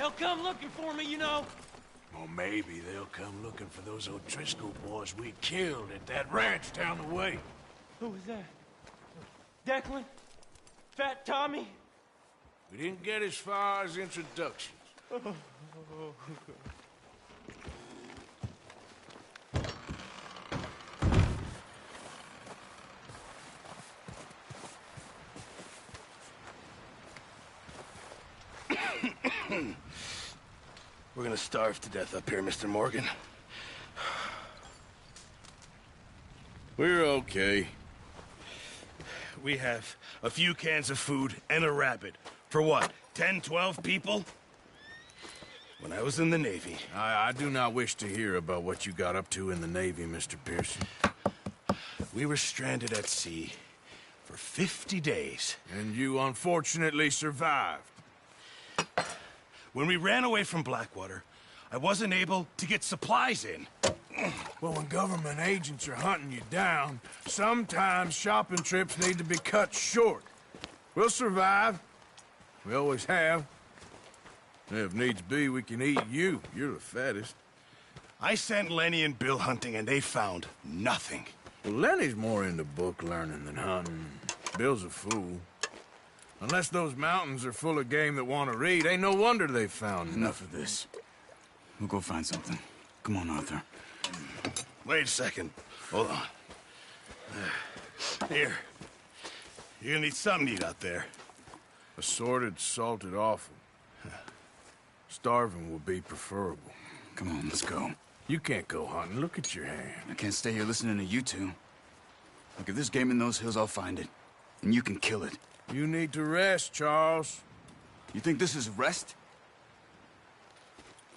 They'll come looking for me, you know. Or maybe they'll come looking for those O'Driscoll boys we killed at that ranch down the way. Who was that? Declan? Fat Tommy? We didn't get as far as introductions. We're gonna starve to death up here, Mr. Morgan. We're okay. We have a few cans of food and a rabbit. For what, 10, 12 people? When I was in the Navy... I do not wish to hear about what you got up to in the Navy, Mr. Pearson. We were stranded at sea for 50 days. And you unfortunately survived. When we ran away from Blackwater, I wasn't able to get supplies in. Well, when government agents are hunting you down, sometimes shopping trips need to be cut short. We'll survive. We always have. If needs be, we can eat you. You're the fattest. I sent Lenny and Bill hunting, and they found nothing. Well, Lenny's more into book learning than hunting. Bill's a fool. Unless those mountains are full of game that want to read, ain't no wonder they found Enough of this. We'll go find something. Come on, Arthur. Wait a second. Hold on. Here. You're gonna need something to eat out there. Assorted, salted offal. Starving would be preferable. Come on, let's go. You can't go hunting. Look at your hand. I can't stay here listening to you two. Look, if there's game in those hills, I'll find it. And you can kill it. You need to rest, Charles. You think this is rest?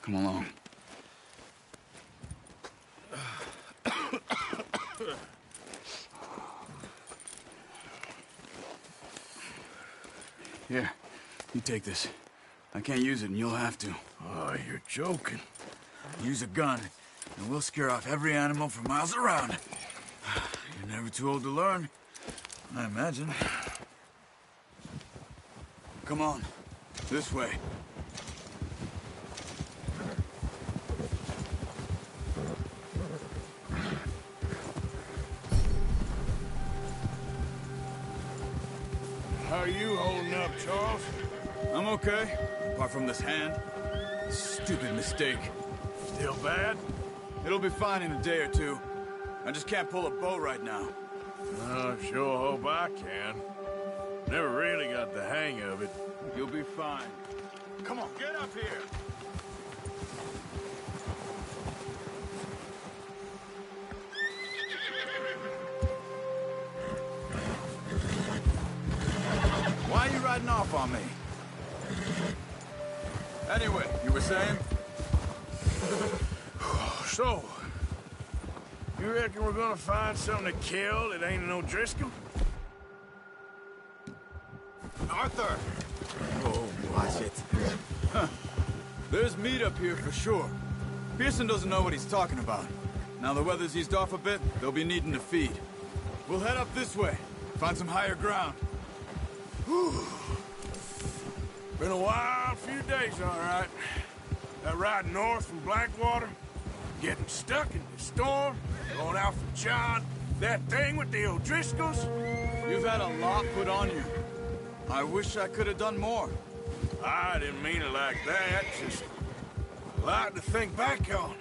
Come along. Here, you take this. I can't use it, and you'll have to. Oh, you're joking. Use a gun, and we'll scare off every animal for miles around. You're never too old to learn, I imagine. Come on, this way. How are you holding up, Charles? I'm okay, apart from this hand. Stupid mistake. Still bad? It'll be fine in a day or two. I just can't pull a bow right now. I sure hope I can. Never really got the hang of it. You'll be fine. Come on, get up here! Why are you riding off on me? Anyway, you were saying? So, you reckon we're gonna find something to kill that ain't an O'Driscoll? Arthur! Oh, watch it. Huh. There's meat up here for sure. Pearson doesn't know what he's talking about. Now the weather's eased off a bit, they'll be needing to feed. We'll head up this way, find some higher ground. Whew. Been a wild few days, all right. That ride north from Blackwater, getting stuck in the storm, going out from John, that thing with the O'Driscolls. You've had a lot put on you. I wish I could have done more. I didn't mean it like that, just a lot to think back on.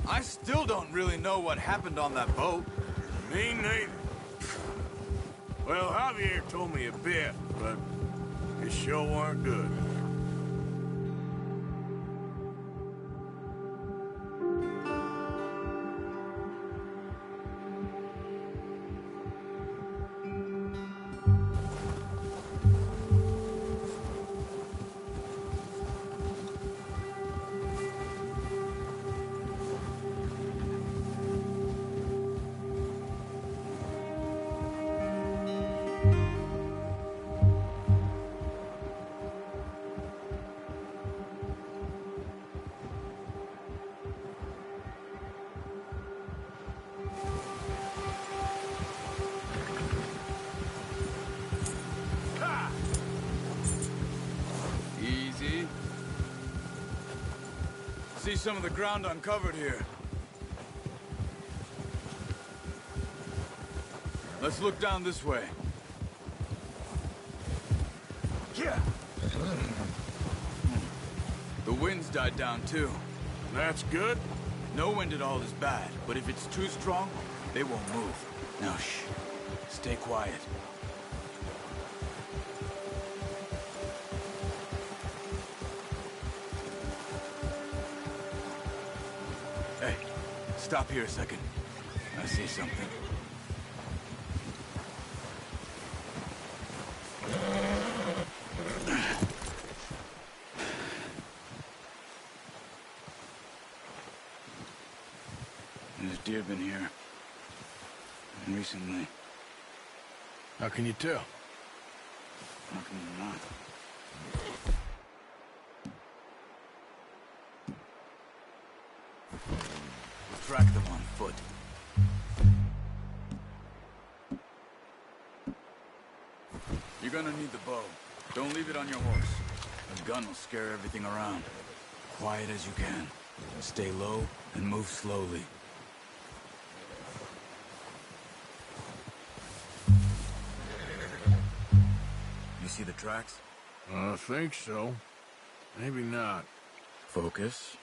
I still don't really know what happened on that boat. Me neither. Well, Javier told me a bit, but it sure weren't good. see some of the ground uncovered here. Let's look down this way. Yeah. The wind's died down too. That's good. No wind at all is bad, but if it's too strong, they won't move. Now shh. Stay quiet. Hey, stop here a second. I see something. There's deer been here. And recently. How can you tell? How can you not? We'll track them on foot. You're gonna need the bow. Don't leave it on your horse. A gun will scare everything around. Quiet as you can. Stay low and move slowly. You see the tracks? I think so. Maybe not. Focus.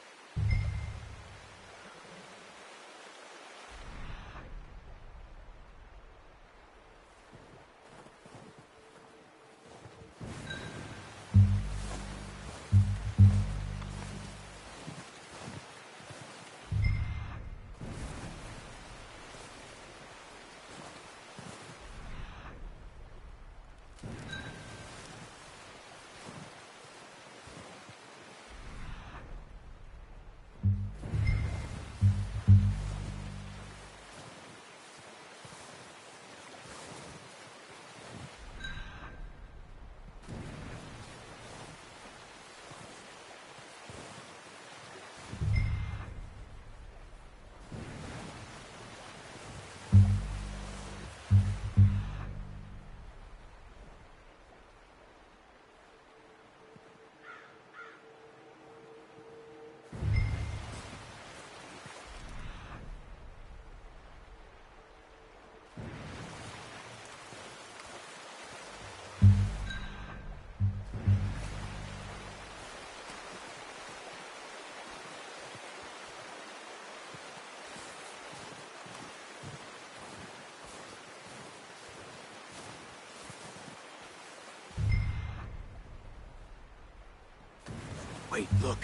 Wait, look.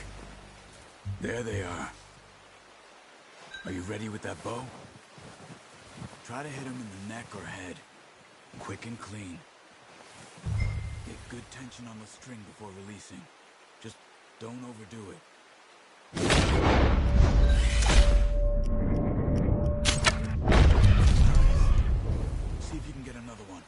There they are. Are you ready with that bow? Try to hit him in the neck or head. Quick and clean. Get good tension on the string before releasing. Just don't overdo it. See if you can get another one.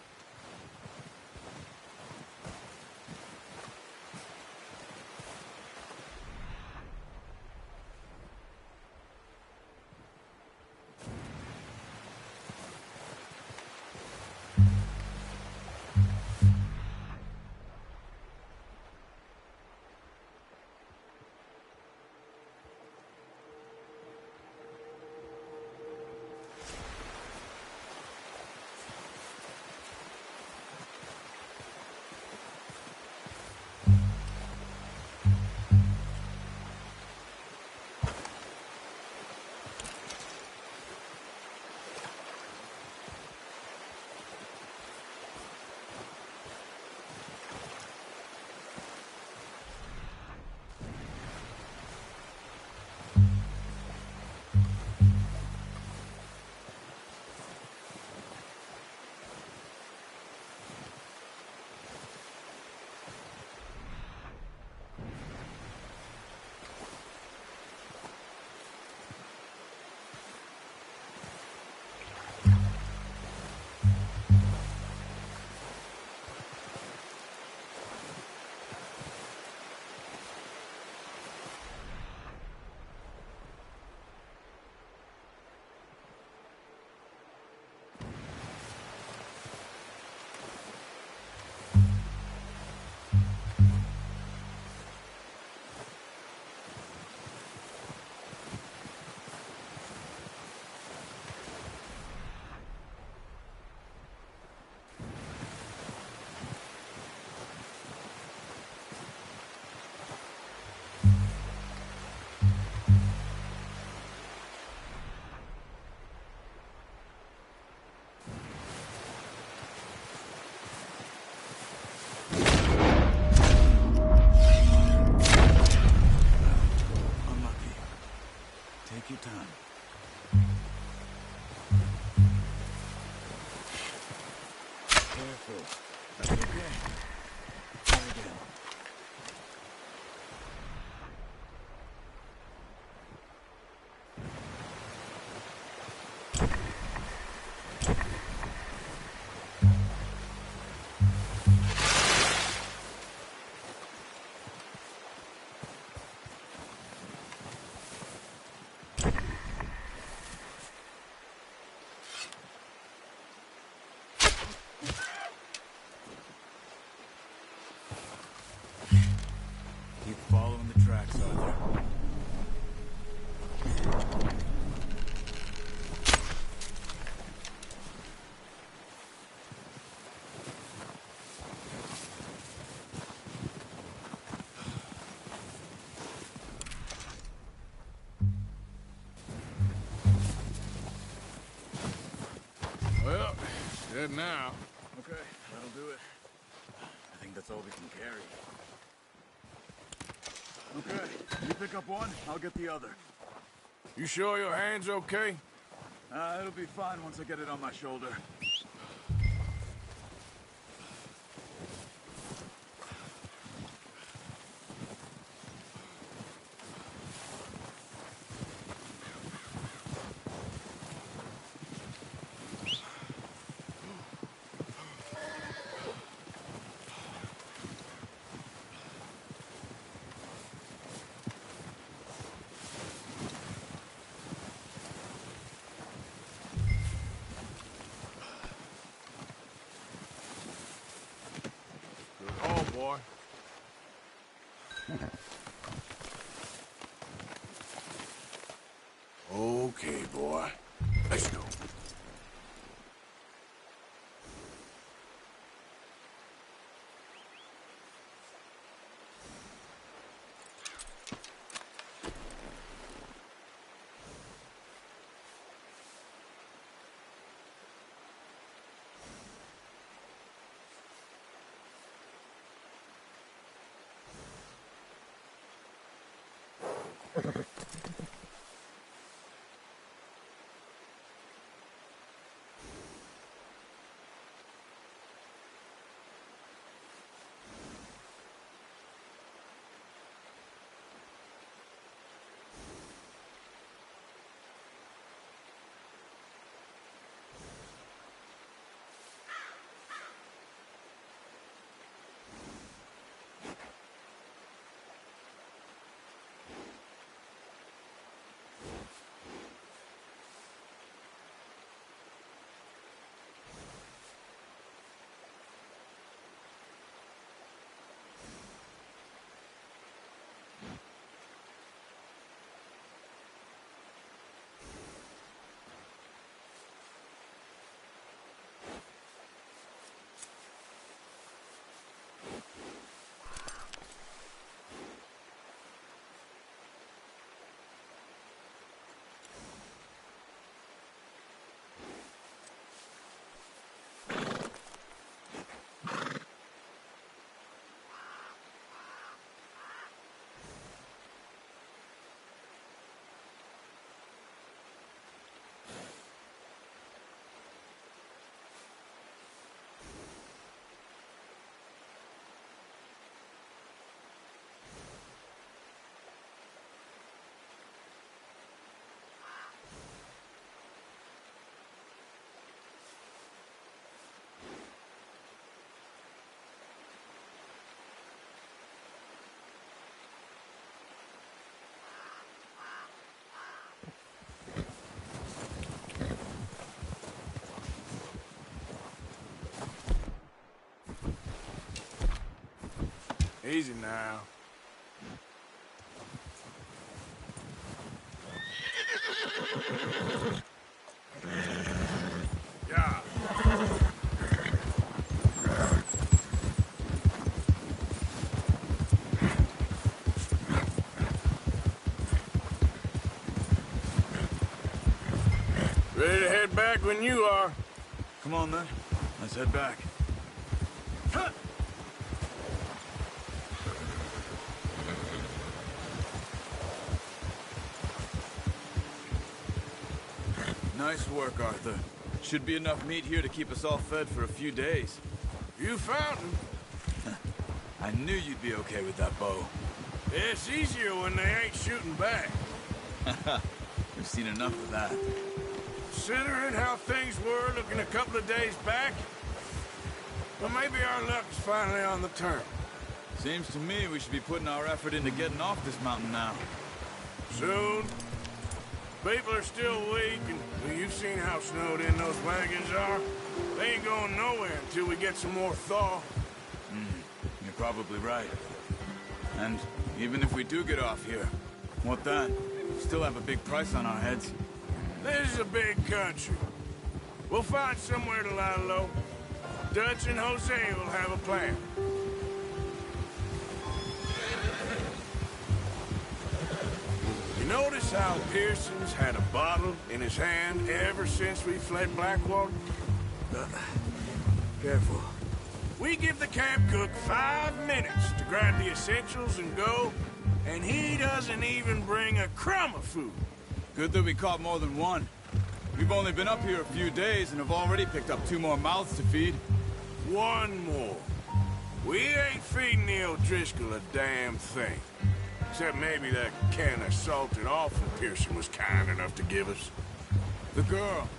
Good now. Okay, that'll do it. I think that's all we can carry. Okay, you pick up one, I'll get the other. You sure your hand's okay? It'll be fine once I get it on my shoulder. Oh, boy. Okay, boy. Let's go. Easy now. Yeah. Ready to head back when you are. Come on then, let's head back. Nice work, Arthur. Should be enough meat here to keep us all fed for a few days. You found him. I knew you'd be okay with that bow. It's easier when they ain't shooting back. We've seen enough of that. Considering how things were looking a couple of days back, well, maybe our luck is finally on the turn. Seems to me we should be putting our effort into getting off this mountain now. Soon. People are still weak, and well, you've seen how snowed in those wagons are. They ain't going nowhere until we get some more thaw. You're probably right. And even if we do get off here, what then? We still have a big price on our heads. This is a big country. We'll find somewhere to lie low. Dutch and Jose will have a plan. You notice how Pearson's had a bottle in his hand ever since we fled Blackwater? Careful. We give the camp cook 5 minutes to grab the essentials and go, and he doesn't even bring a crumb of food. Good that we caught more than one. We've only been up here a few days and have already picked up 2 more mouths to feed. One more. We ain't feeding the O'Driscoll a damn thing. Except maybe that can of salted offal Pearson was kind enough to give us. The girl.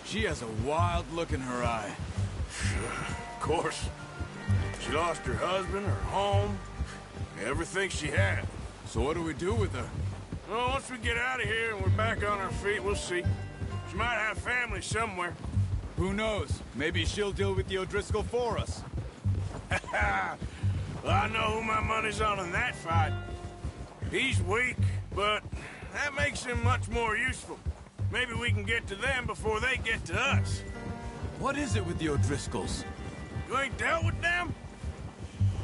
She has a wild look in her eye. Of course. She lost her husband, her home, everything she had. So what do we do with her? Well, once we get out of here and we're back on our feet, we'll see. She might have family somewhere. Who knows? Maybe she'll deal with the O'Driscoll for us. Well, I know who my money's on in that fight. He's weak, but that makes him much more useful. Maybe we can get to them before they get to us. What is it with the O'Driscolls? You ain't dealt with them?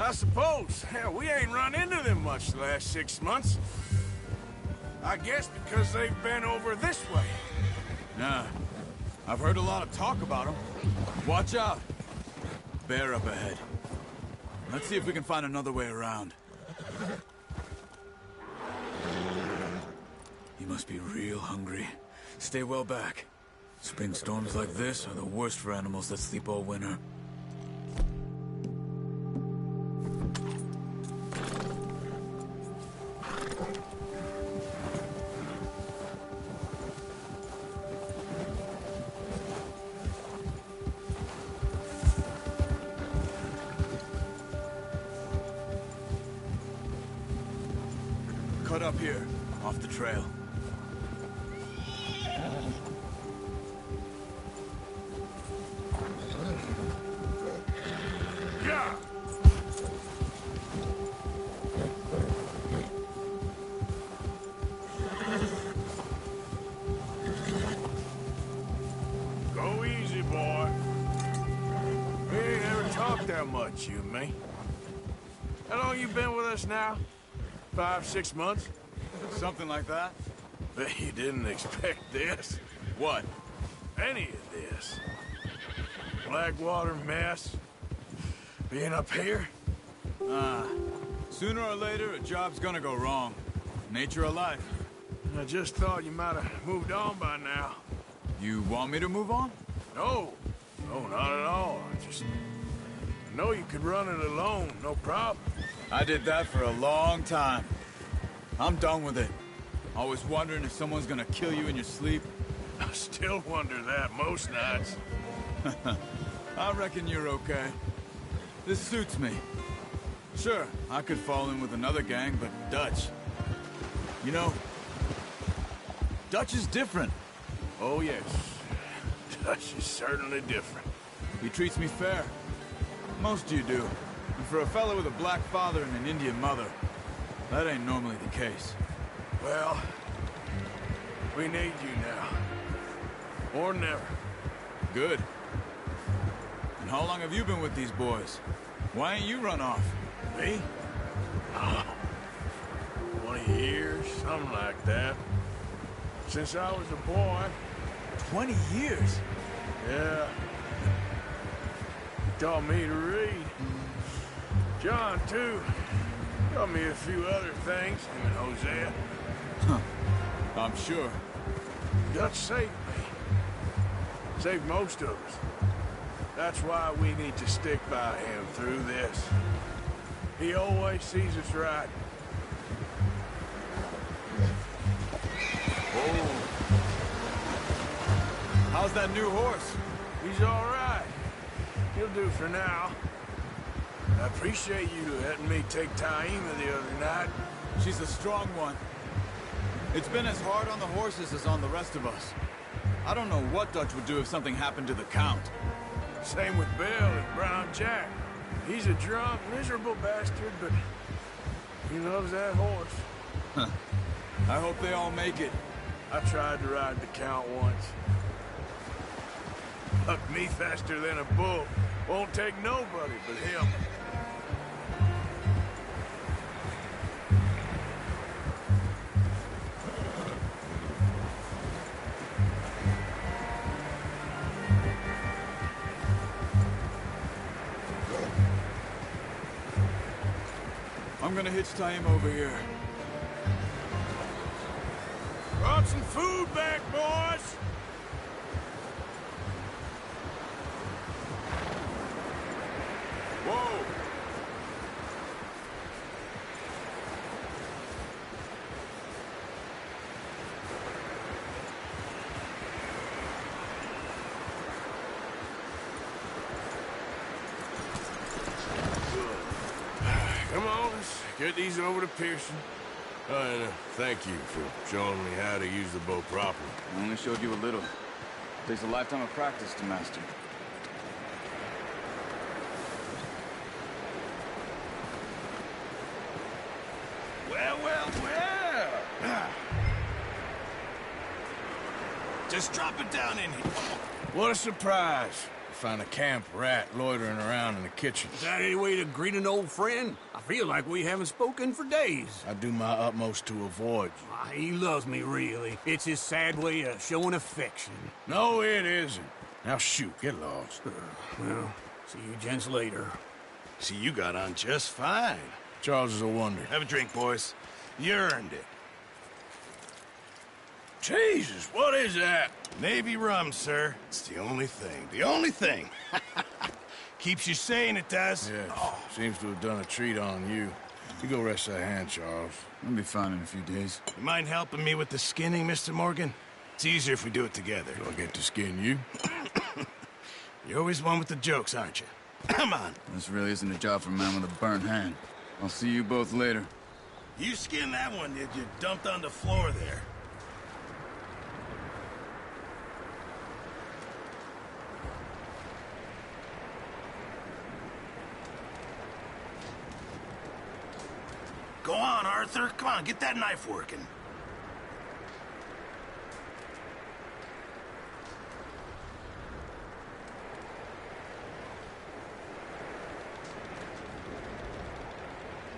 I suppose. Hell, we ain't run into them much the last 6 months. I guess because they've been over this way. Nah. I've heard a lot of talk about them. Watch out. Bear up ahead. Let's see if we can find another way around. You must be real hungry. Stay well back. Spring storms like this are the worst for animals that sleep all winter. Cut up here, off the trail. Yeah. Go easy, boy. We ain't ever talked that much, you and me. How long you been with us now? 5, 6 months? Something like that? Bet you didn't expect this. What? Any of this. Blackwater mess. Being up here? Sooner or later, a job's gonna go wrong. Nature of life. I just thought you might have moved on by now. You want me to move on? No. No, not at all. I know you could run it alone, no problem. I did that for a long time. I'm done with it. Always wondering if someone's gonna kill you in your sleep. I still wonder that most nights. I reckon you're okay. This suits me. Sure, I could fall in with another gang, but Dutch... You know, Dutch is different. Oh, yes. Dutch is certainly different. He treats me fair. Most you do. And for a fella with a black father and an Indian mother, that ain't normally the case. Well, we need you now. Or never. Good. And how long have you been with these boys? Why ain't you run off? Me? Oh, 20 years, something like that. Since I was a boy. 20 years? Yeah. He taught me to read. John, too. Taught me a few other things, him and Hosea. I'm sure. Dutch saved me. Saved most of us. That's why we need to stick by him through this. He always sees us right. Oh. How's that new horse? He's all right. He'll do for now. I appreciate you letting me take Taima the other night. She's a strong one. It's been as hard on the horses as on the rest of us. I don't know what Dutch would do if something happened to the Count. Same with Bill and Brown Jack. He's a drunk, miserable bastard, but he loves that horse. I hope they all make it. I tried to ride the Count once. Bucked me faster than a bull. Won't take nobody but him. I'm gonna hitch tie him over here. Brought some food back, boys! Whoa! Come on, let's get these over to Pearson. And thank you for showing me how to use the bow properly. I only showed you a little. Takes a lifetime of practice to master. Well, well, well. Just drop it down in here. What a surprise. Find a camp rat loitering around in the kitchen. Is that any way to greet an old friend? I feel like we haven't spoken for days. I do my utmost to avoid you. He loves me, really. It's his sad way of showing affection. No, it isn't. Now shoot, get lost. Well, see you gents later. See, you got on just fine. Charles is a wonder. Have a drink, boys. You earned it. Jesus, what is that? Navy rum, sir. It's the only thing. The only thing. Keeps you sane, it does. Yes, seems to have done a treat on you. You go rest that hand, Charles. I'll be fine in a few days. You mind helping me with the skinning, Mr. Morgan? It's easier if we do it together. Do I get to skin you? You're always one with the jokes, aren't you? Come on. This really isn't a job for a man with a burnt hand. I'll see you both later. You skinned that one, did you? Dumped on the floor there. Go on, Arthur. Come on, get that knife working.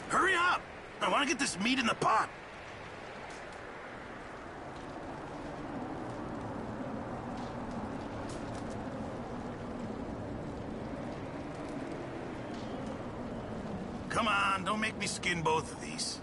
Hurry up! I want to get this meat in the pot. Come on, don't make me skin both of these.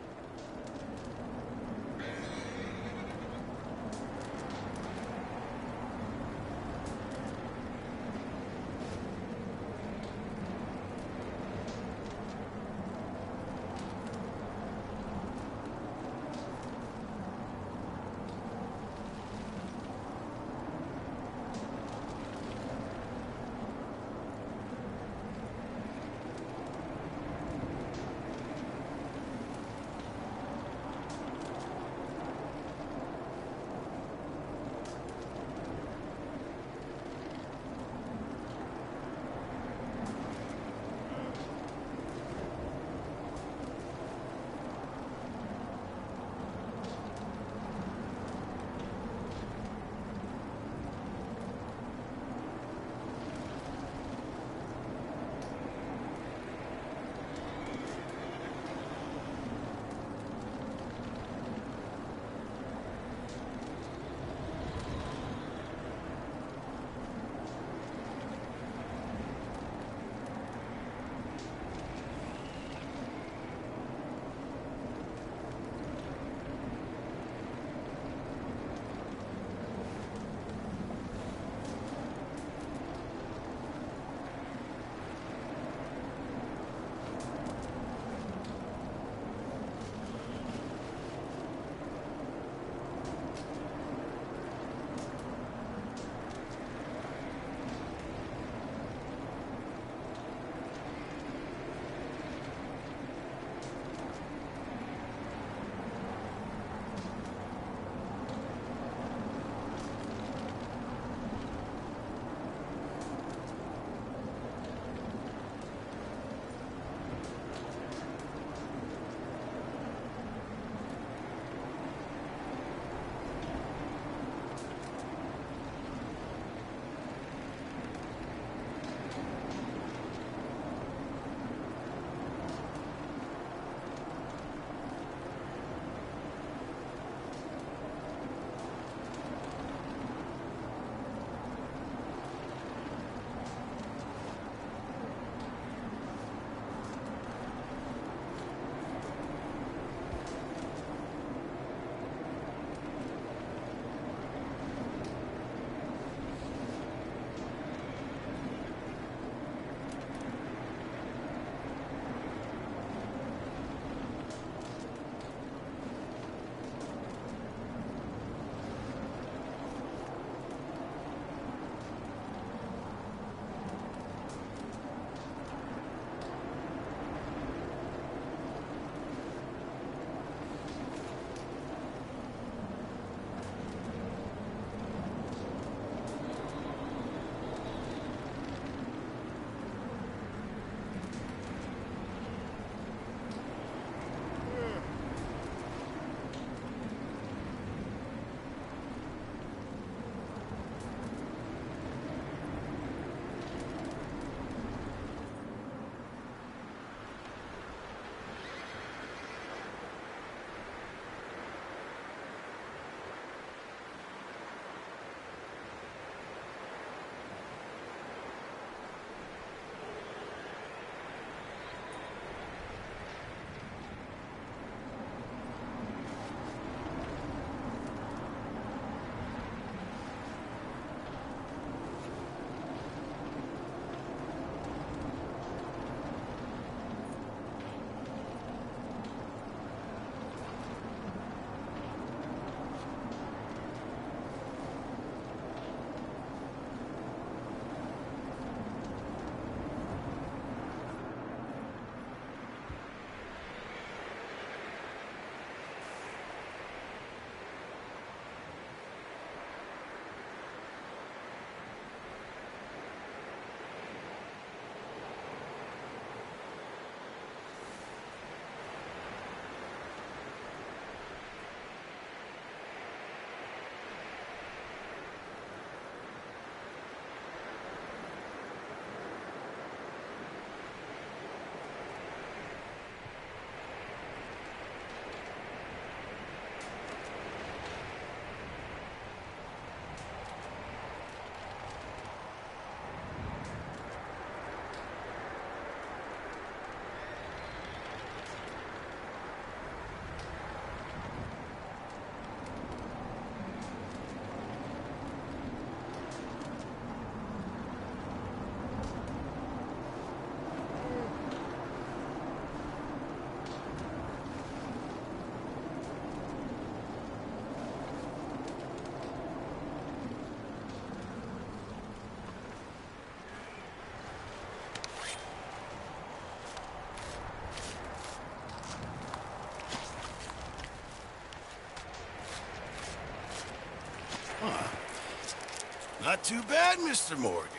Not too bad, Mr. Morgan.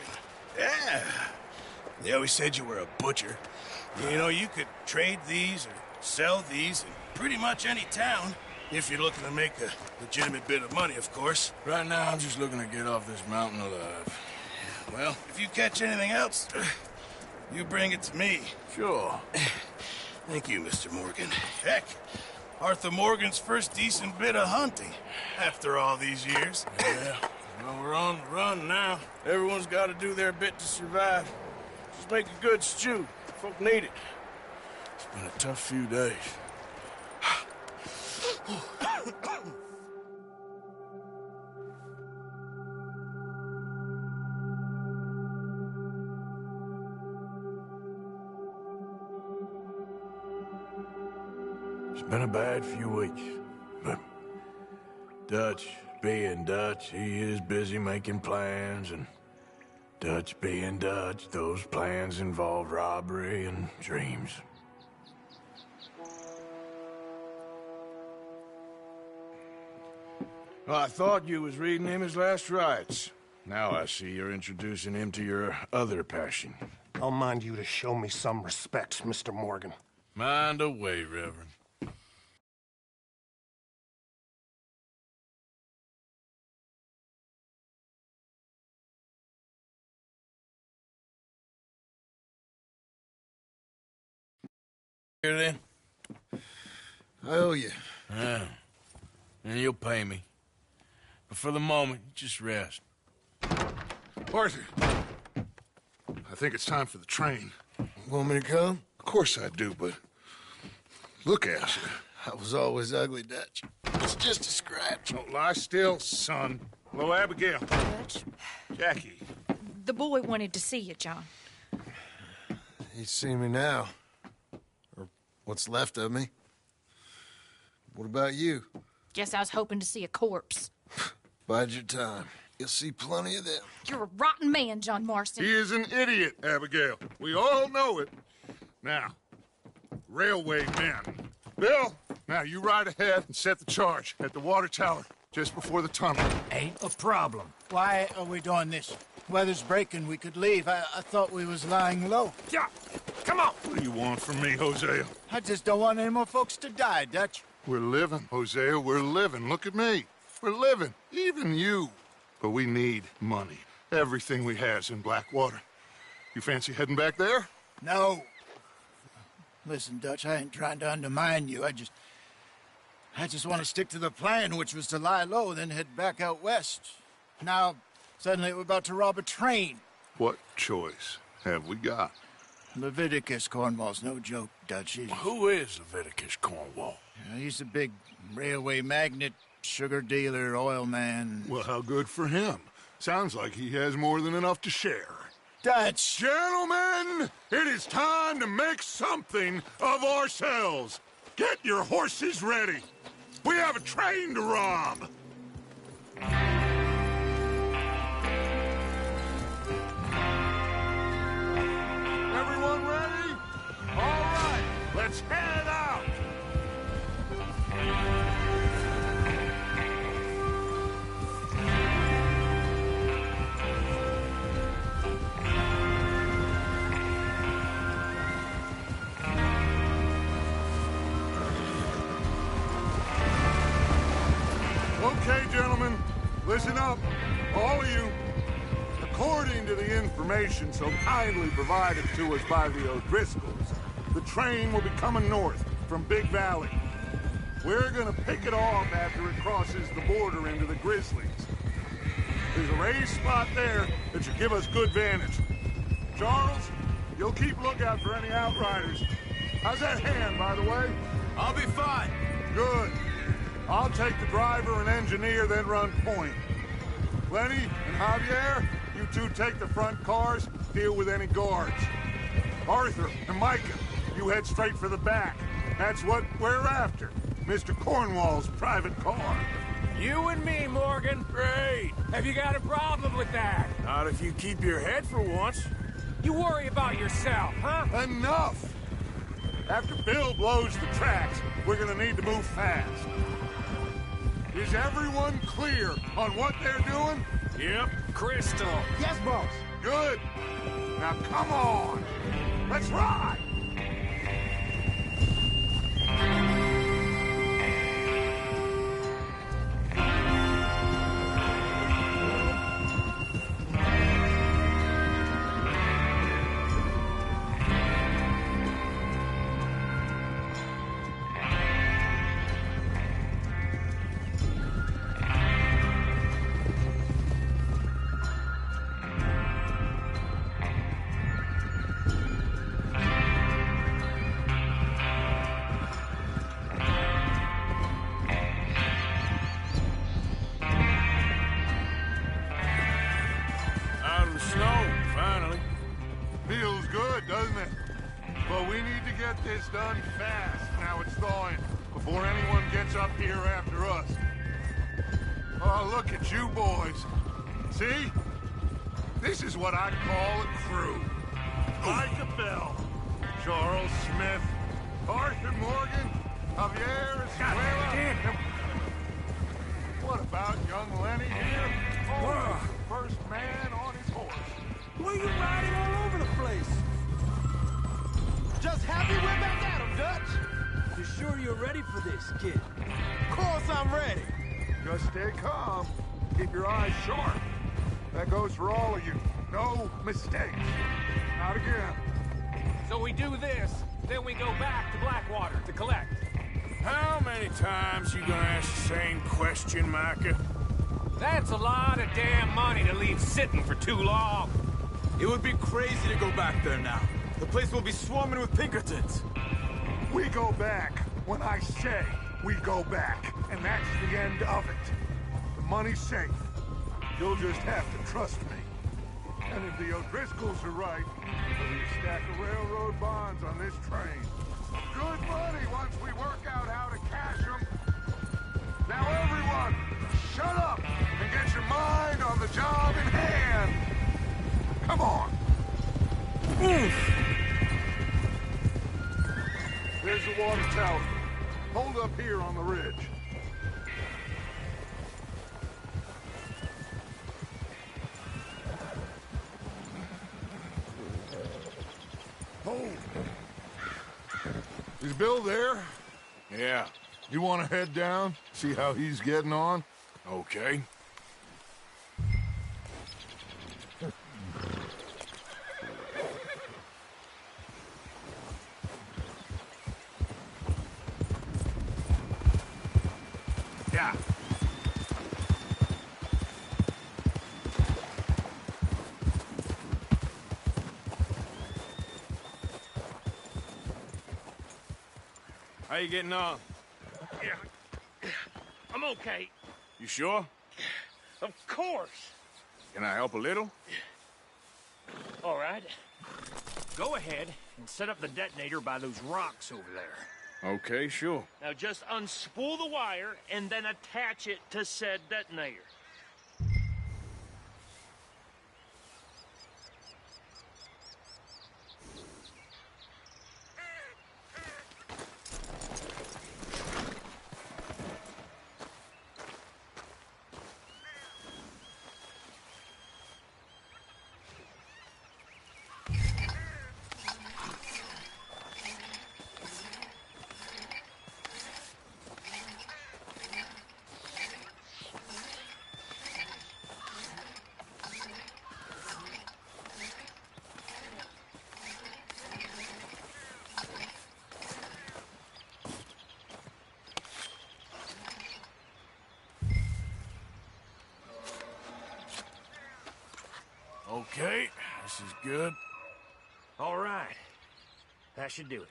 Yeah. They always said you were a butcher. You know, you could trade these or sell these in pretty much any town, if you're looking to make a legitimate bit of money, of course. Right now, I'm just looking to get off this mountain alive. Well, if you catch anything else, you bring it to me. Sure. Thank you, Mr. Morgan. Heck, Arthur Morgan's first decent bit of hunting after all these years. Yeah. Well, we're on the run now. Everyone's got to do their bit to survive. Just make a good stew. Folk need it. It's been a tough few days. It's been a bad few weeks, but Dutch being Dutch, he is busy making plans, and Dutch being Dutch, those plans involve robbery and dreams. Well, I thought you was reading him his last rites. Now I see you're introducing him to your other passion. I'll mind you to show me some respect, Mr. Morgan. Mind away, Reverend. Here then? I owe you. Yeah. And you'll pay me. But for the moment, just rest. Arthur, I think it's time for the train. Want me to come? Of course I do, but look at you. I was always ugly, Dutch. It's just a scratch. Don't lie still, son. Hello, Abigail. Dutch, Jackie. the boy wanted to see you, John. He's seen me now. Or what's left of me. What about you? Guess I was hoping to see a corpse. Bide your time. You'll see plenty of them. You're a rotten man, John Marston. He is an idiot, Abigail. We all know it. Now, railway men. Bill, now you ride ahead and set the charge at the water tower just before the tunnel. Ain't a problem. Why are we doing this? Weather's breaking. We could leave. I thought we was lying low. Yeah, come on. What do you want from me, Hosea? I just don't want any more folks to die, Dutch. We're living, Hosea. We're living. Look at me. We're living. Even you. But we need money. Everything we has in Blackwater. You fancy heading back there? No. Listen, Dutch, I ain't trying to undermine you. I just want to stick to the plan, which was to lie low, then head back out west. Now, suddenly we're about to rob a train. What choice have we got? Leviticus Cornwall's no joke, Dutch. Who is Leviticus Cornwall? He's a big railway magnate, sugar dealer, oil man. Well, how good for him. Sounds like he has more than enough to share. Dutch! Gentlemen, it is time to make something of ourselves. Get your horses ready. We have a train to rob. Everyone ready? All right, let's head out. Okay, gentlemen, listen up, all of you. According to the information so kindly provided to us by the O'Driscolls, the train will be coming north from Big Valley. We're gonna pick it off after it crosses the border into the Grizzlies. There's a raised spot there that should give us good vantage. Charles, you'll keep lookout for any outriders. How's that hand, by the way? I'll be fine. Good. I'll take the driver and engineer, then run point. Lenny and Javier, you two take the front cars, deal with any guards. Arthur and Micah, you head straight for the back. That's what we're after. Mr. Cornwall's private car. You and me, Morgan. Great. Have you got a problem with that? Not if you keep your head for once. You worry about yourself, huh? Enough! After Bill blows the tracks, we're gonna need to move fast. Is everyone clear on what they're doing? Yep, Crystal. Yes, boss. Good. Now come on. Let's ride. Out of the snow, finally. Feels good, doesn't it? But we need to get this done fast. Now it's thawing before anyone gets up here after us. Oh, look at you boys. See? This is what I call a crew. Micah Bell, Charles Smith, Arthur Morgan, Javier Escuela. What about young Lenny here? Oh, first man on his horse. Why you riding all over the place? Just happy we're back at him, Dutch. You sure you're ready for this, kid? Of course I'm ready. Just stay calm. Keep your eyes sharp. That goes for all of you. No mistakes. Not again. So we do this, then we go back to Blackwater to collect. How many times you gonna ask the same question, Micah? That's a lot of damn money to leave sitting for too long. It would be crazy to go back there now. The place will be swarming with Pinkertons. We go back when I say we go back, and that's the end of it. The money's safe. You'll just have to trust me. And if the O'Driscolls are right, there'll be a stack of railroad bonds on this train. Good money once we work out how to cash them. Now everyone, shut up and get your mind on the job in hand. Come on. There's the water tower. Hold up here on the ridge. Hold. Is Bill there? Yeah, You want to head down? See how he's getting on? okay. Yeah. How you getting on? Yeah, I'm okay. You sure? Of course. Can I help a little? All right. Go ahead and set up the detonator by those rocks over there. Okay, sure. Now just unspool the wire and then attach it to said detonator. Okay, this is good. All right. That should do it.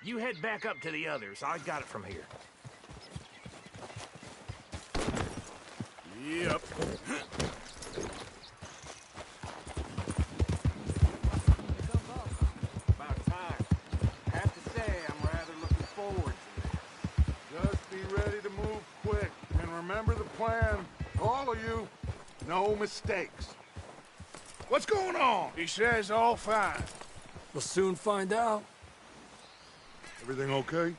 You head back up to the others. I got it from here. Yep. About time. I have to say, I'm rather looking forward to this. Just be ready to move quick. And remember the plan. All of you, no mistakes. What's going on? He says all fine. We'll soon find out. Everything okay?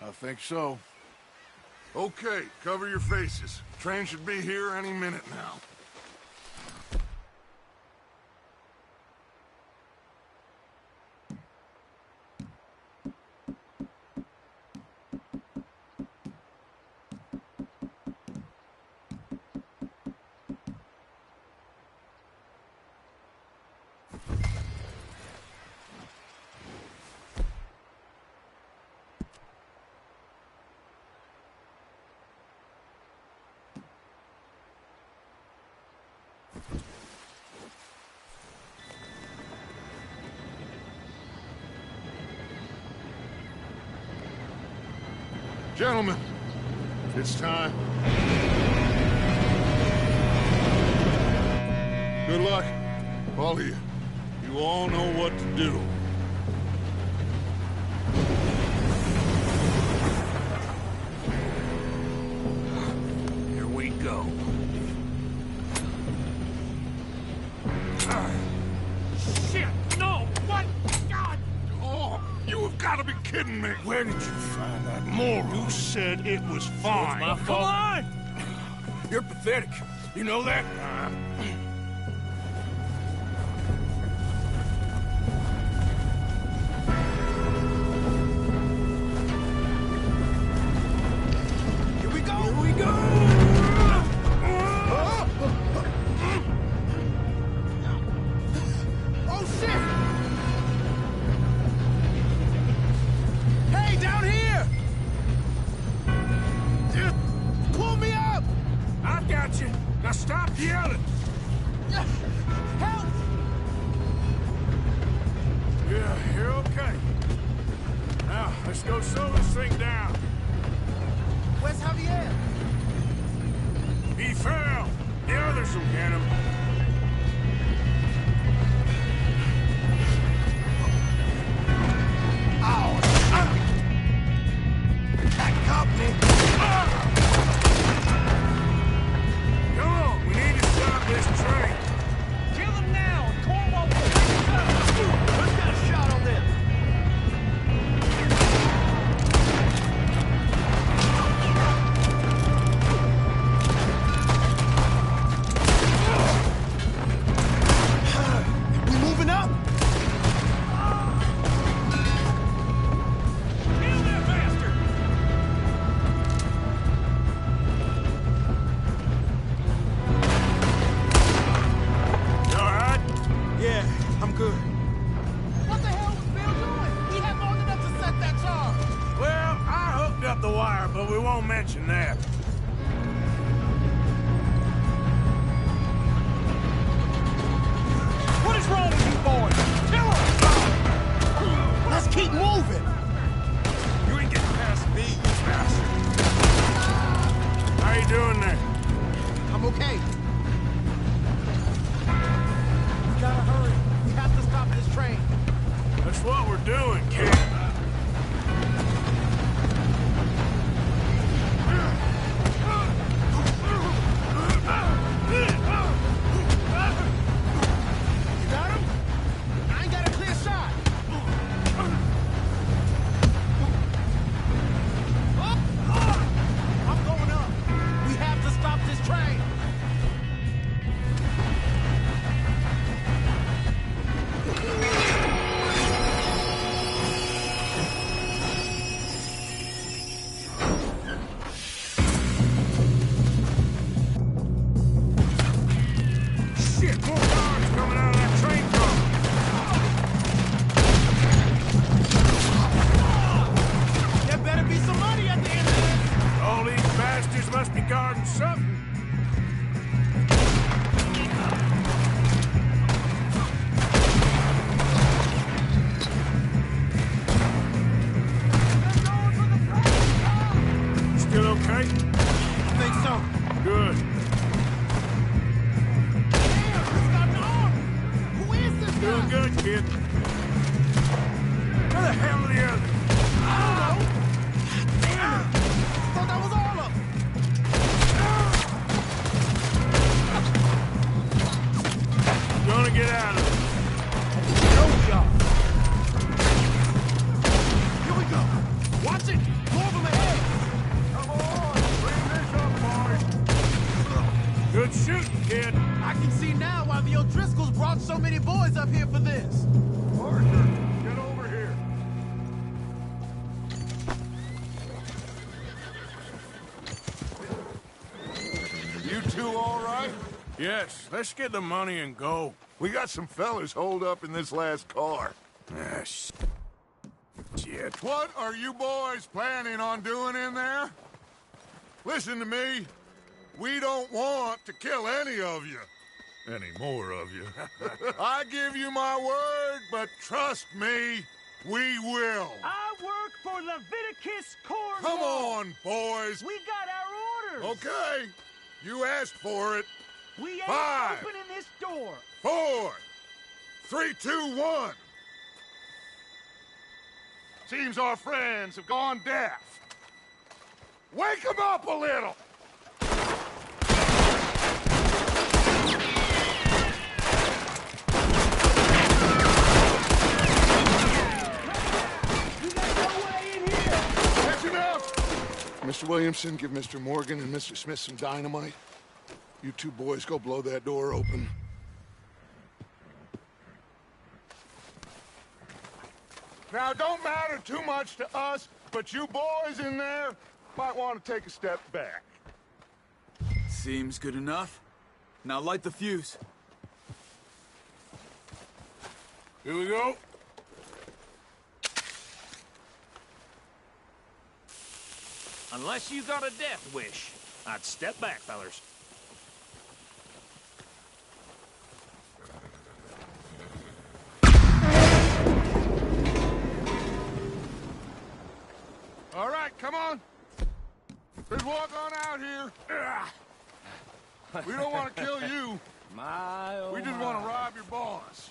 I think so. Okay, cover your faces. Train should be here any minute now. Gentlemen, it's time. Good luck, all of you. You all know what to do. Here we go. Shit! No! What? God! Oh, you have got to be kidding me. Where did you find that moron? You said it was fine. My fault. Come on! You're pathetic. You know that? Here we go! Here we go! Oh, shit! Hey, down here! Just pull me up! I got you. Now stop yelling. Help! Yeah, you're okay. Now, let's go slow this thing down. Where's Javier? He fell. The others will get him. That cop me! Come on, we need to stop this train. Kill him now! Cornwall will pick us up! Let's get a shot on this! We moving up? Kill that bastard! You all right? Yeah, I'm good. What the hell was Bill doing? He had long enough to set that charge. Well, I hooked up the wire, but we won't mention that. What is wrong with you boys? Kill him! Let's keep moving. You ain't getting past me, you bastard. How you doing there? I'm okay. We gotta hurry. We have to stop this train. That's what we're doing, kid. You got him? I ain't got a clear shot. I'm going up. We have to stop this train. Shit, more cars coming out of that train car. There better be some money at the end of this. All these bastards must be guarding something. Still okay? I think so. Good. Damn, it's got an arm. Who is this Doing guy? good, kid. Where the hell are the others? I don't know. Damn it. Thought that was all of them. Gonna get out of it. Here we are. Here we go. Watch it. More of them ahead. Come on. shooting, kid. I can see now why the O'Driscolls brought so many boys up here for this. Arthur, get over here. You two all right? Yes, let's get the money and go. We got some fellas holed up in this last car. Ah, shit. What are you boys planning on doing in there? Listen to me. We don't want to kill any of you. Any more of you. I give you my word, but trust me, we will. I work for Leviticus Cornwall. Come on, boys. We got our orders. Okay. You asked for it. We ain't 5, opening this door. 4, 3, 2, 1. Seems our friends have gone deaf. Wake them up a little. That's enough. Mr. Williamson, give Mr. Morgan and Mr. Smith some dynamite. You two boys go blow that door open. Now, it don't matter too much to us, but you boys in there might want to take a step back. Seems good enough. Now light the fuse. Here we go. Unless you got a death wish, I'd step back, fellers. All right, come on. Let's walk on out here. We don't want to kill you. We just want to rob your boss.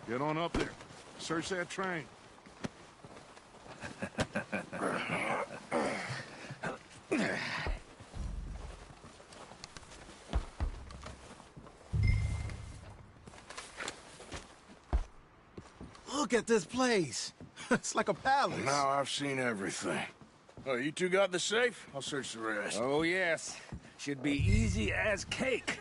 Get on up there. Search that train. Look at this place. It's like a palace. Now I've seen everything. Oh, you two got the safe? I'll search the rest. Oh, yes. Should be easy as cake.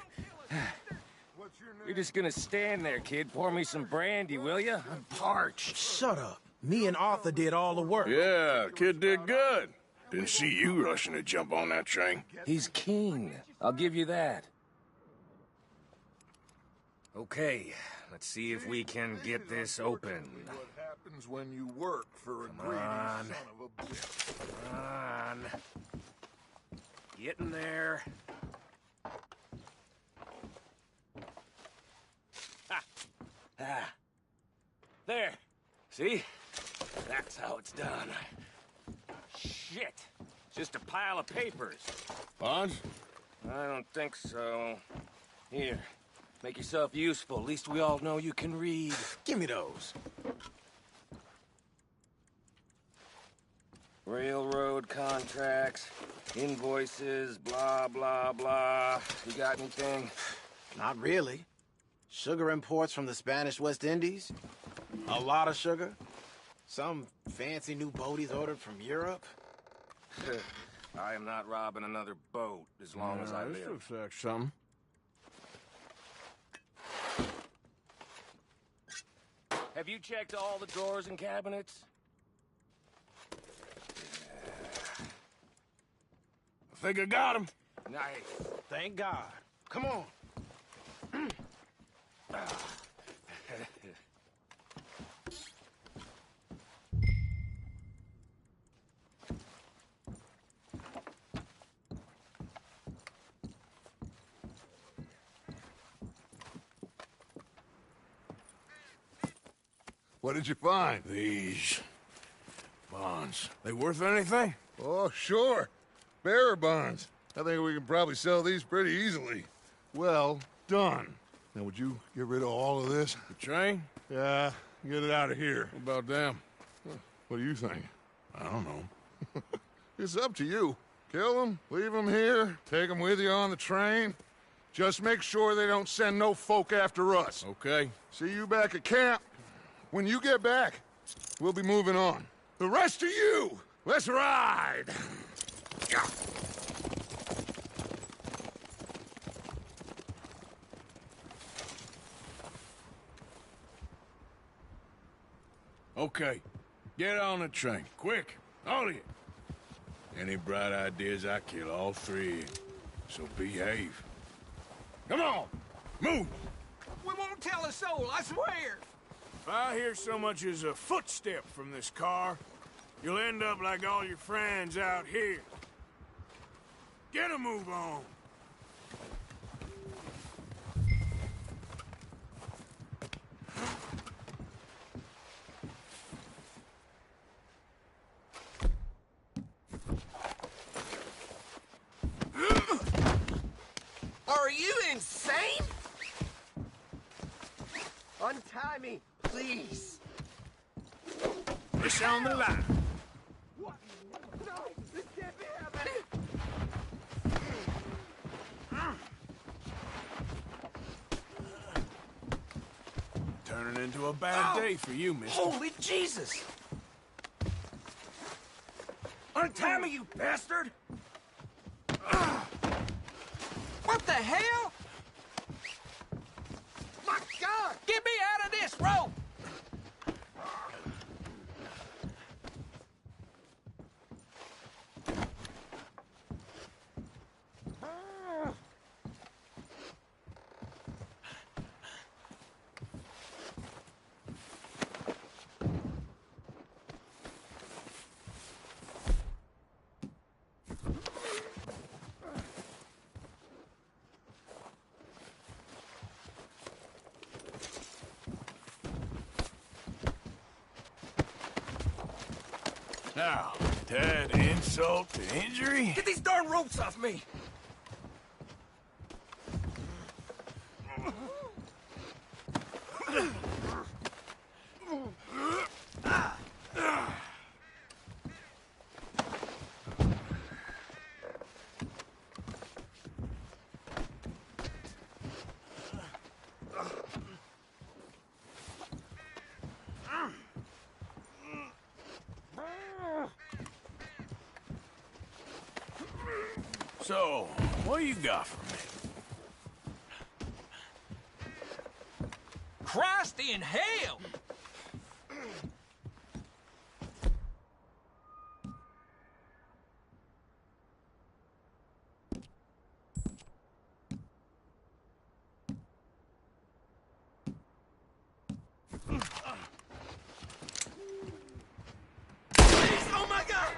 You're just gonna stand there, kid. Pour me some brandy, will you? I'm parched. Shut up. Me and Arthur did all the work. Yeah, kid did good. Didn't see you rushing to jump on that train. He's keen. I'll give you that. Okay, let's see if we can get this open. What happens when you work for a greedy on. son of a bitch. Come on. Get in there. Ah. There. See? That's how it's done. Shit. Just a pile of papers. Bonds? I don't think so. Here. Make yourself useful. At least we all know you can read. Give me those. Railroad contracts, invoices, blah, blah, blah. You got anything? Not really. Sugar imports from the Spanish West Indies. A lot of sugar. Some fancy new boat he's ordered from Europe. I am not robbing another boat as long as I This live. looks like something. Have you checked all the drawers and cabinets? I think I got him. Nice. Thank God. Come on. What did you find? These bonds. They worth anything? Oh, sure. Bearer bonds. I think we can probably sell these pretty easily. Well done. Now, would you get rid of all of this? The train? Yeah, get it out of here. What about them? What do you think? I don't know. It's up to you. Kill them, leave them here, take them with you on the train. Just make sure they don't send no folk after us. Okay. See you back at camp. When you get back, we'll be moving on. The rest of you, let's ride! Okay, get on the train, quick, all of you. Any bright ideas, I kill all three of you. So behave. Come on, move! We won't tell a soul, I swear! If I hear so much as a footstep from this car, you'll end up like all your friends out here. Get a move on. Are you insane? Untie me, please. It's on the line. What? No, this can't be happening. Turning into a bad day for you, mister. Holy Jesus! Untie me, you bastard! What the hell? My God! Get me out of this rope! Now, to add insult to injury? Get these darn ropes off me! So, what you got for me? Christ in hell! Oh my God!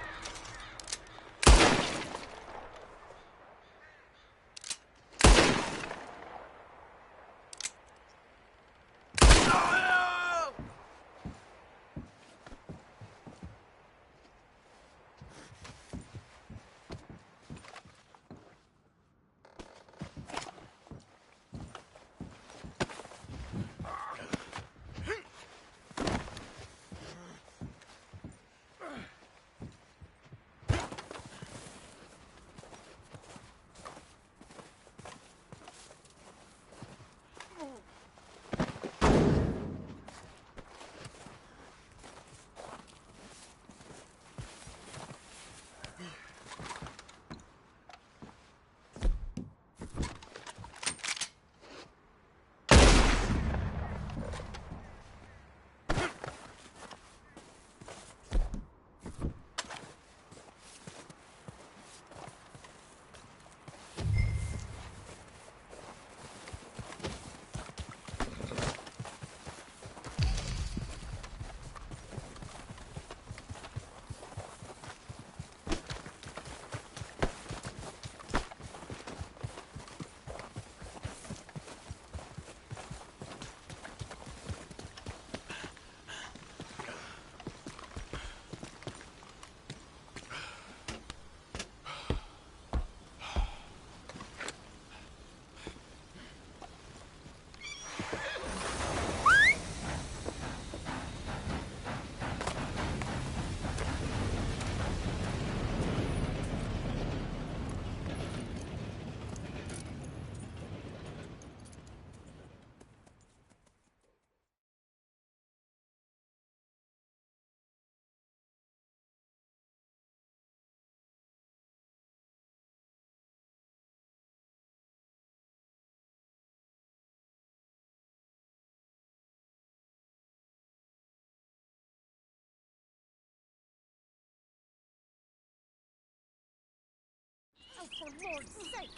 For Lord's sake,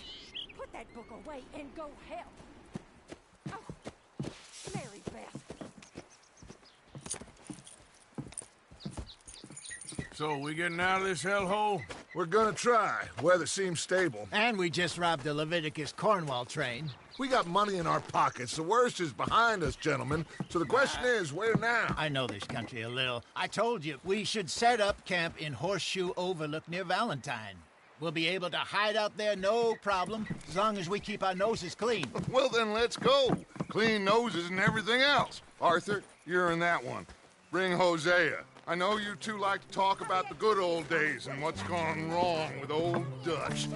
put that book away and go help. Oh, Mary Beth. So, we getting out of this hellhole? We're gonna try. Weather seems stable. And we just robbed the Leviticus Cornwall train. We got money in our pockets. The worst is behind us, gentlemen. So the question is, where now? I know this country a little. I told you, we should set up camp in Horseshoe Overlook near Valentine. We'll be able to hide out there, no problem, as long as we keep our noses clean. Well, then let's go. Clean noses and everything else. Arthur, you're in that one. Bring Hosea. I know you two like to talk about the good old days and what's gone wrong with old Dutch.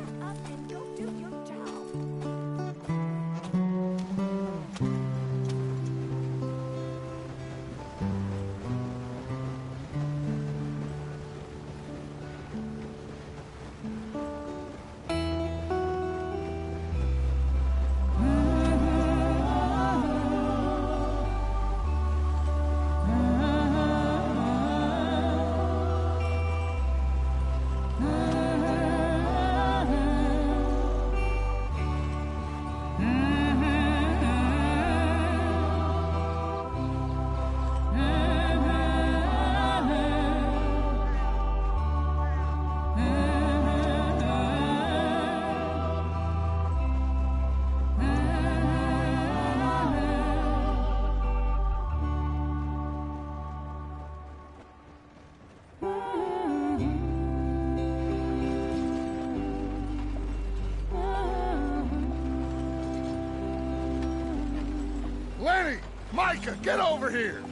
Lenny! Micah, get over here!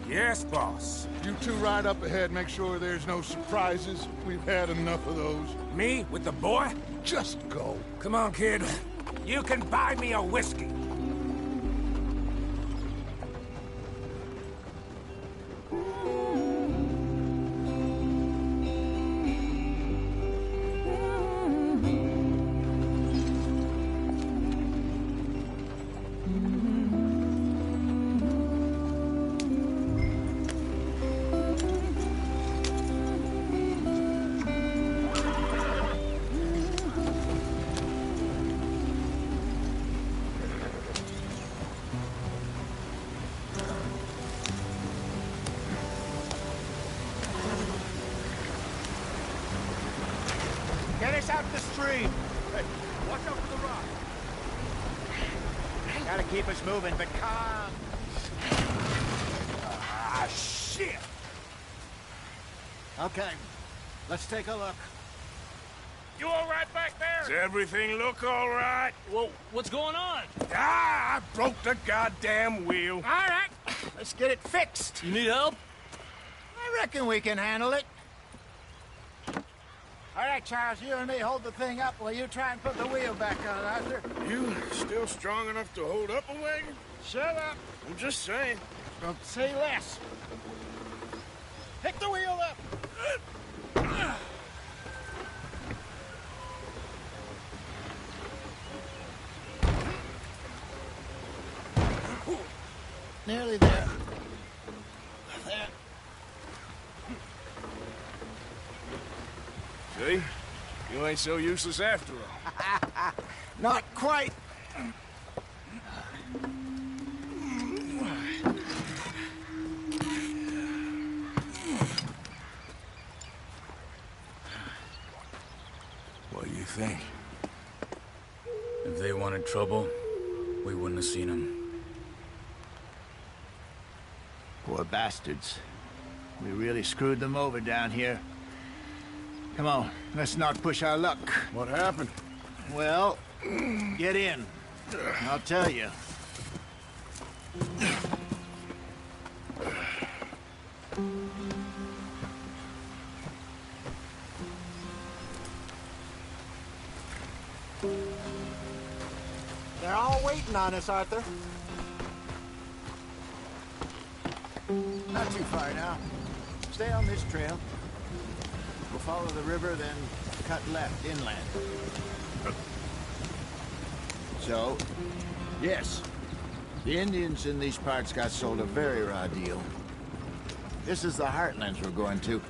Yes, boss. You two ride up ahead, make sure there's no surprises. We've had enough of those. Me with the boy? Just go. Come on, kid. You can buy me a whiskey. Get us out the stream. Hey, watch out for the rock. Gotta keep us moving, but calm. Ah, shit! Okay, let's take a look. You all right back there? Does everything look all right? Well, what's going on? Ah, I broke the goddamn wheel. All right, let's get it fixed. You need help? I reckon we can handle it. All right, Charles, you and me hold the thing up while you try and put the wheel back on, Arthur. You still strong enough to hold up a wagon? Shut up. I'm just saying. Don't say less. Pick the wheel up. Nearly there. There. See? You ain't so useless after all. Not quite. What do you think? If they wanted trouble, we wouldn't have seen them. Poor bastards. We really screwed them over down here. Come on, let's not push our luck. What happened? Well, get in. I'll tell you. They're all waiting on us, Arthur. Not too far now. Stay on this trail. We'll follow the river, then cut left inland. So, yes, the Indians in these parts got sold a very raw deal. This is the heartlands we're going to.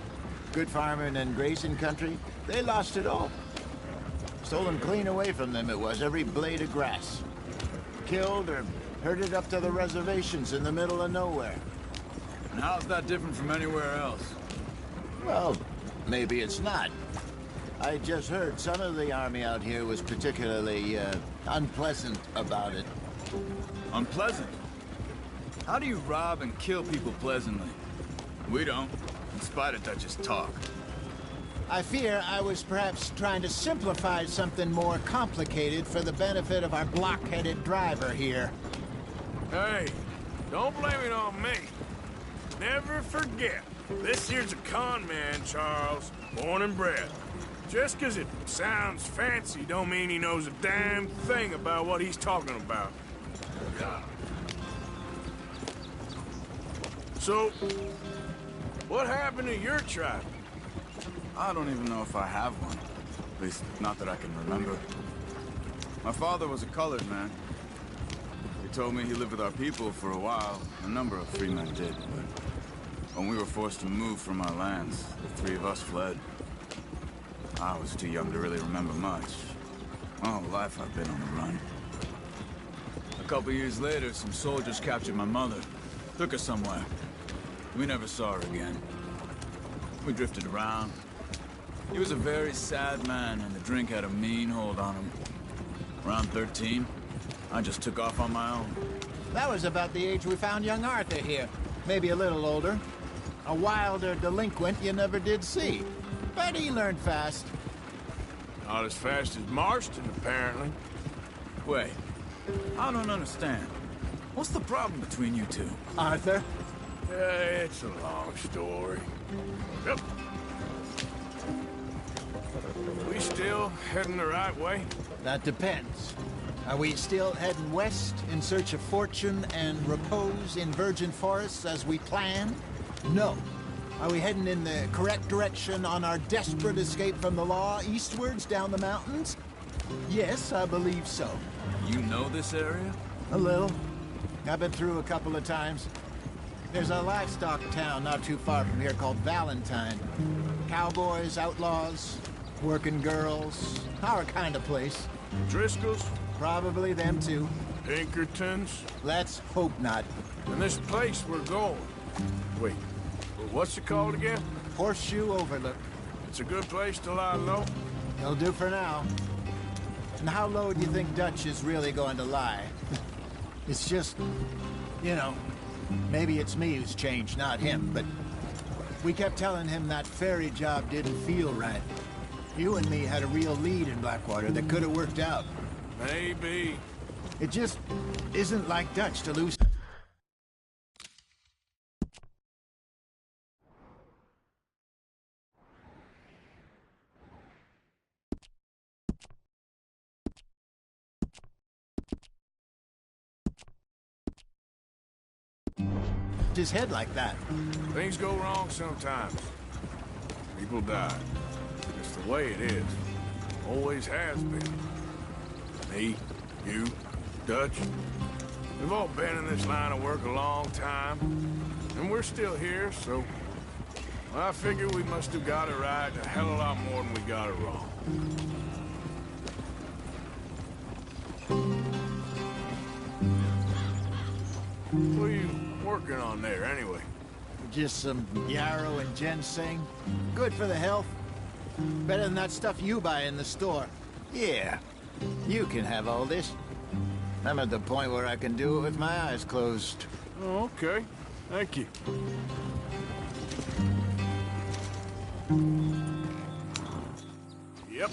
Good farming and grazing country, they lost it all. Stolen clean away from them it was, every blade of grass. Killed or herded up to the reservations in the middle of nowhere. And how's that different from anywhere else? Well, maybe it's not. I just heard some of the army out here was particularly, unpleasant about it. Unpleasant? How do you rob and kill people pleasantly? We don't, in spite of Dutch's talk. I fear I was perhaps trying to simplify something more complicated for the benefit of our block-headed driver here. Hey, don't blame it on me. Never forget, this here's a con man, Charles, born and bred. Just 'cause it sounds fancy don't mean he knows a damn thing about what he's talking about. So, what happened to your tribe? I don't even know if I have one. At least, not that I can remember. My father was a colored man. He told me he lived with our people for a while. A number of free men did, but when we were forced to move from our lands, the three of us fled. I was too young to really remember much. My whole life I've been on the run. A couple years later, some soldiers captured my mother. Took her somewhere. We never saw her again. We drifted around. He was a very sad man, and the drink had a mean hold on him. Around 13, I just took off on my own. That was about the age we found young Arthur here. Maybe a little older. A wilder delinquent you never did see. But he learned fast. Not as fast as Marston, apparently. Wait, I don't understand. What's the problem between you two? Arthur? It's a long story. Yep. We still heading the right way? That depends. Are we still heading west in search of fortune and repose in virgin forests as we planned? No. Are we heading in the correct direction on our desperate escape from the law eastwards down the mountains? Yes, I believe so. You know this area? A little. I've been through a couple of times. There's a livestock town not too far from here called Valentine. Cowboys, outlaws, working girls, our kind of place. Driscolls? Probably them too. Pinkertons? Let's hope not. And this place we're going. Wait, what's it called again? Horseshoe Overlook. It's a good place to lie low? It'll do for now. And how low do you think Dutch is really going to lie? It's just, you know, maybe it's me who's changed, not him, but we kept telling him that ferry job didn't feel right. You and me had a real lead in Blackwater that could have worked out. Maybe. It just isn't like Dutch to lose. His head like that. Things go wrong sometimes. People die. It's the way it is. Always has been. Me, you, Dutch. We've all been in this line of work a long time. And we're still here, so... well, I figure we must have got it right a hell of a lot more than we got it wrong. What are you working on there, anyway? Just some yarrow and ginseng. Good for the health. Better than that stuff you buy in the store. Yeah, you can have all this. I'm at the point where I can do it with my eyes closed. Oh, okay. Thank you. Yep.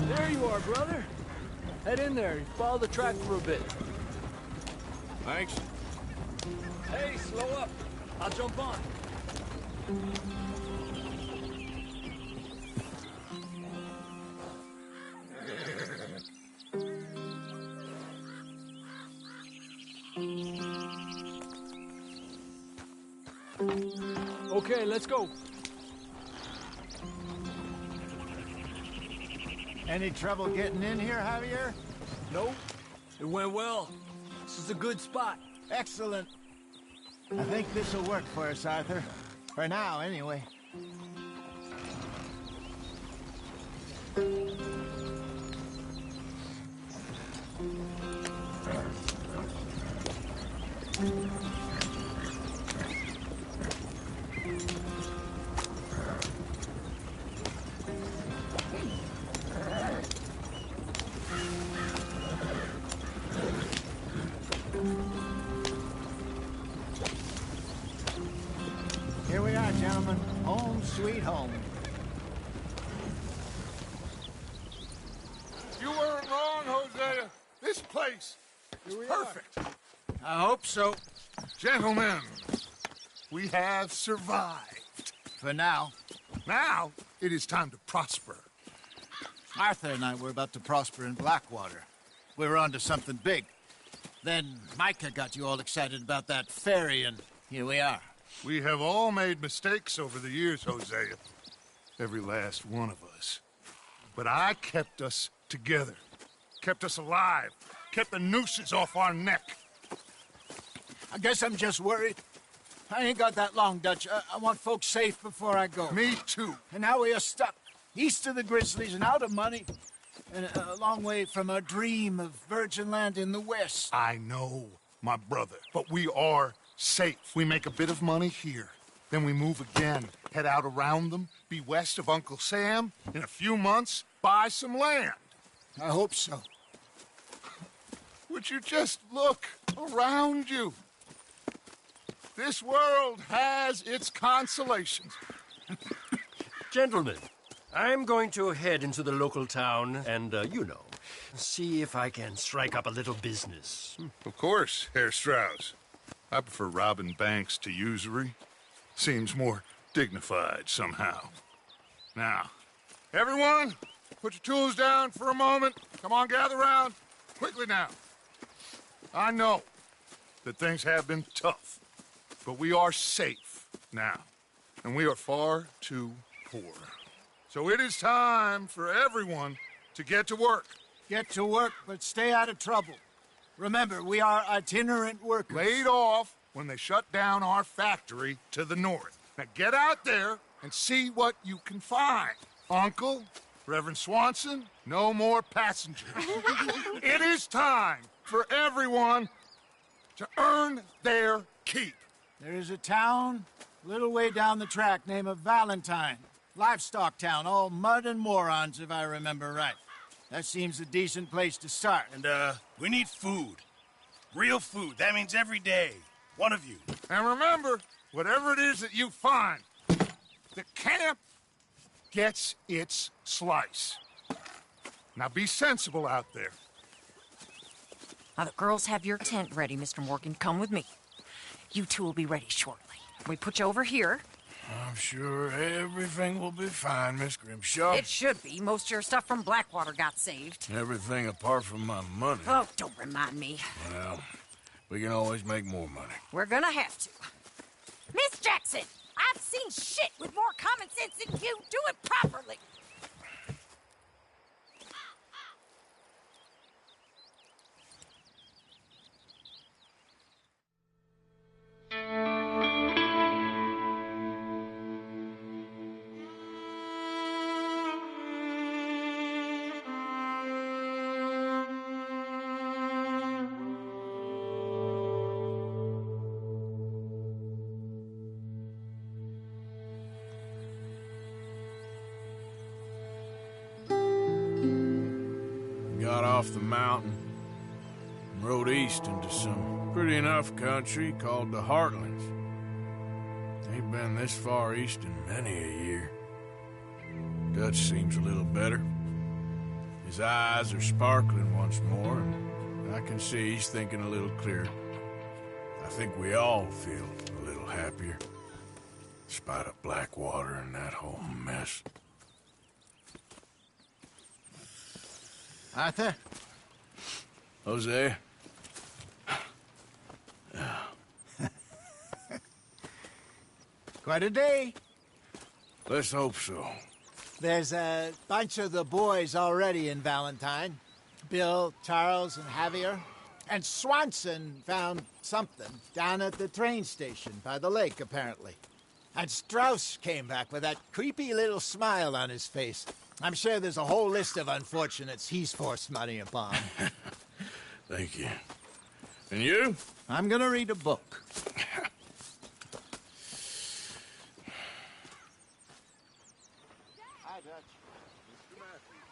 There you are, brother. Head in there and follow the track for a bit. Thanks. Hey, slow up. I'll jump on. Okay, let's go. Any trouble getting in here, Javier? Nope. It went well. This is a good spot. Excellent. I think this'll work for us, Arthur. For now, anyway. Here we are, gentlemen. Home sweet home. You weren't wrong, Hosea. This place is perfect. I hope so. Gentlemen, we have survived. For now. Now, it is time to prosper. Arthur and I were about to prosper in Blackwater. We were onto something big. Then Micah got you all excited about that ferry, and here we are. We have all made mistakes over the years, Hosea. Every last one of us. But I kept us together. Kept us alive. Kept the nooses off our neck. I guess I'm just worried. I ain't got that long, Dutch. I want folks safe before I go. Me too. And now we are stuck east of the Grizzlies and out of money. And a long way from our dream of virgin land in the west. I know, my brother. But we are safe. We make a bit of money here. Then we move again. Head out around them. Be west of Uncle Sam. In a few months, buy some land. I hope so. Would you just look around you? This world has its consolations. Gentlemen, I'm going to head into the local town and, see if I can strike up a little business. Of course, Herr Strauss. I prefer robbing banks to usury. Seems more dignified somehow. Now, everyone, put your tools down for a moment. Come on, gather round. Quickly now. I know that things have been tough, but we are safe now, and we are far too poor. So it is time for everyone to get to work. Get to work, but stay out of trouble. Remember, we are itinerant workers. Laid off when they shut down our factory to the north. Now get out there and see what you can find. Uncle, Reverend Swanson, no more passengers. It is time for everyone to earn their keep. There is a town a little way down the track named Valentine. Livestock town, all mud and morons, if I remember right. That seems a decent place to start. And, we need food. Real food. That means every day. One of you. And remember, whatever it is that you find, the camp gets its slice. Now be sensible out there. Now, the girls have your tent ready, Mr. Morgan. Come with me. You two will be ready shortly. We put you over here. I'm sure everything will be fine, Miss Grimshaw. It should be. Most of your stuff from Blackwater got saved. Everything apart from my money. Oh, don't remind me. Well, we can always make more money. We're gonna have to. Miss Jackson, I've seen shit with more common sense than you. Do it properly. Got off the mountain and rode east into some pretty enough country called the Heartlands. Ain't been this far east in many a year. Dutch seems a little better. His eyes are sparkling once more, and I can see he's thinking a little clearer. I think we all feel a little happier, despite of Blackwater and that whole mess. Arthur? Hosea? Quite a day. Let's hope so. There's a bunch of the boys already in Valentine. Bill, Charles, and Javier. And Swanson found something down at the train station by the lake, apparently. And Strauss came back with that creepy little smile on his face. I'm sure there's a whole list of unfortunates he's forced money upon. Thank you. And you? I'm gonna read a book. Hi, Dutch. Mr. Matthews.